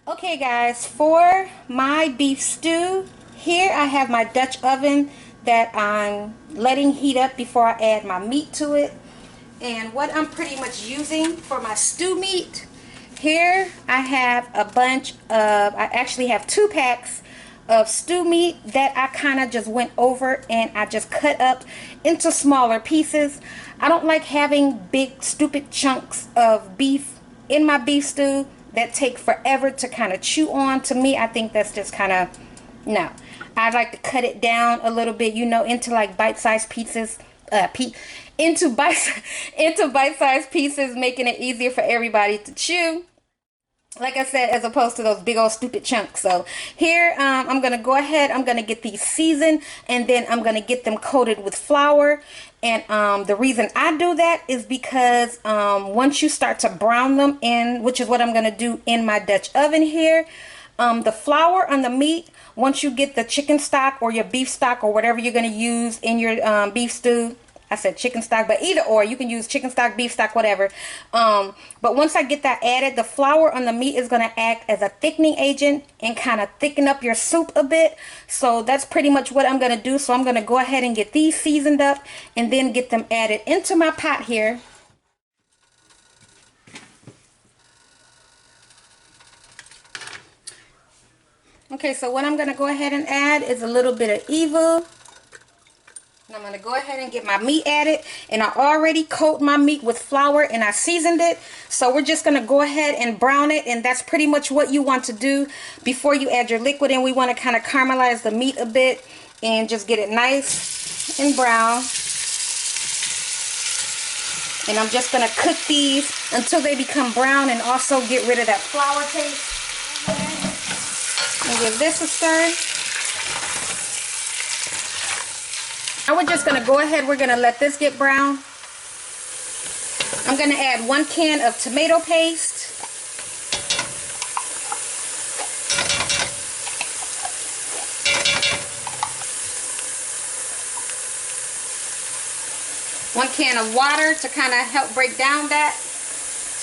Okay guys, for my beef stew, here I have my Dutch oven that I'm letting heat up before I add my meat to it. And what I'm pretty much using for my stew meat, here I have a bunch of, I actually have 2 packs of stew meat that I kind of just went over and I just cut up into smaller pieces. I don't like having big stupid chunks of beef in my beef stew that take forever to kind of chew on. To me, I think that's just kind of, no. I like to cut it down a little bit, you know, into like bite-sized pieces, into bite-sized pieces, making it easier for everybody to chew. Like I said, as opposed to those big old stupid chunks. So here I'm gonna go ahead, I'm gonna get these seasoned, and then I'm gonna get them coated with flour. And the reason I do that is because once you start to brown them in, which is what I'm gonna do in my Dutch oven here, the flour on the meat, once you get the chicken stock or your beef stock or whatever you're gonna use in your beef stew, I said chicken stock, but either or, you can use chicken stock, beef stock, whatever. But once I get that added, the flour on the meat is going to act as a thickening agent and kind of thicken up your soup a bit. So that's pretty much what I'm going to do. So I'm going to go ahead and get these seasoned up and then get them added into my pot here. Okay, so what I'm going to go ahead and add is a little bit of evil. And I'm going to go ahead and get my meat added, and I already coat my meat with flour and I seasoned it. So we're just going to go ahead and brown it, and that's pretty much what you want to do before you add your liquid in. We want to kind of caramelize the meat a bit and just get it nice and brown. And I'm just going to cook these until they become brown and also get rid of that flour taste. And give this a stir. Now we're just going to go ahead, we're going to let this get brown. I'm going to add 1 can of tomato paste. One can of water to kind of help break down that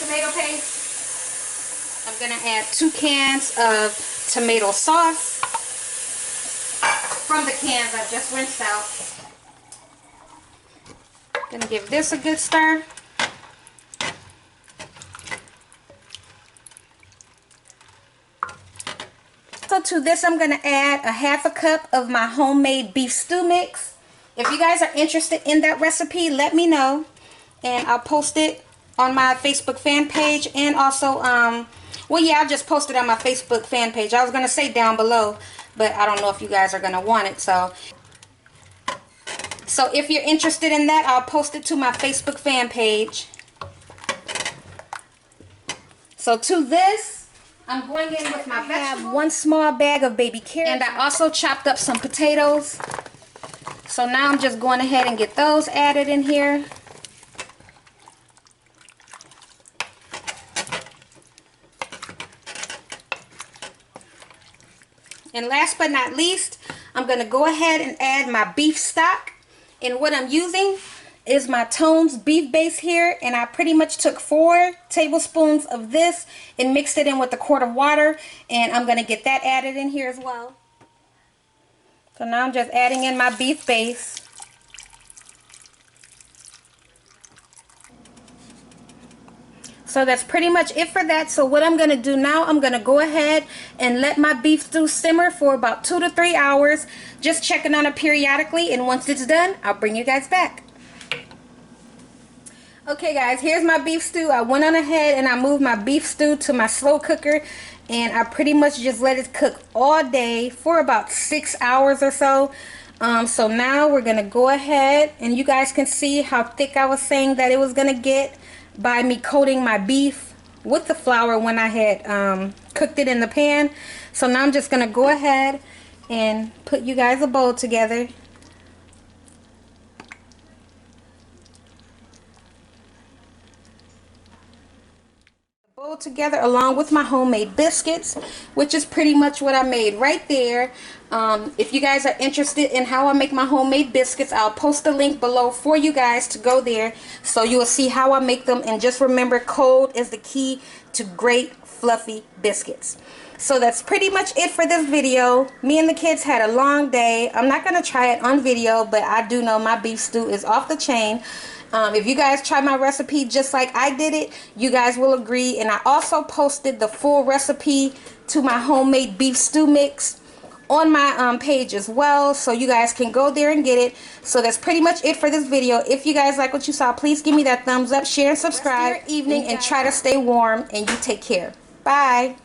tomato paste. I'm going to add 2 cans of tomato sauce from the cans I just rinsed out. Gonna give this a good stir. So to this I'm gonna add a 1/2 cup of my homemade beef stew mix. If you guys are interested in that recipe, let me know, and I'll post it on my Facebook fan page, and also well, yeah, I'll just post it on my Facebook fan page. I was gonna say down below, but I don't know if you guys are gonna want it. So if you're interested in that, I'll post it to my Facebook fan page. So to this, I'm going in with my vegetables. I have 1 small bag of baby carrots. And I also chopped up some potatoes. So now I'm just going ahead and get those added in here. And last but not least, I'm going to go ahead and add my beef stock. And what I'm using is my Tone's beef base here, and I pretty much took 4 tablespoons of this and mixed it in with a quart of water, and I'm going to get that added in here as well. So now I'm just adding in my beef base. So that's pretty much it for that. So what I'm going to do now, I'm going to go ahead and let my beef stew simmer for about 2 to 3 hours, just checking on it periodically, and once it's done, I'll bring you guys back. Okay guys, here's my beef stew. I went on ahead and I moved my beef stew to my slow cooker, and I pretty much just let it cook all day for about 6 hours or so. So now we're going to go ahead, and you guys can see how thick I was saying that it was going to get by me coating my beef with the flour when I had cooked it in the pan. So now I'm just going to go ahead and put you guys a bowl together. Bowl together along with my homemade biscuits, which is pretty much what I made right there. If you guys are interested in how I make my homemade biscuits, I'll post a link below for you guys to go there, so you will see how I make them. And just remember, cold is the key to great fluffy biscuits. So that's pretty much it for this video. Me and the kids had a long day. I'm not going to try it on video, but I do know my beef stew is off the chain. If you guys try my recipe just like I did it, you guys will agree. And I also posted the full recipe to my homemade beef stew mix on my page as well, so you guys can go there and get it. So that's pretty much it for this video. If you guys like what you saw, please give me that thumbs up, share, and subscribe. Evening, and try to stay warm, and you take care. Bye.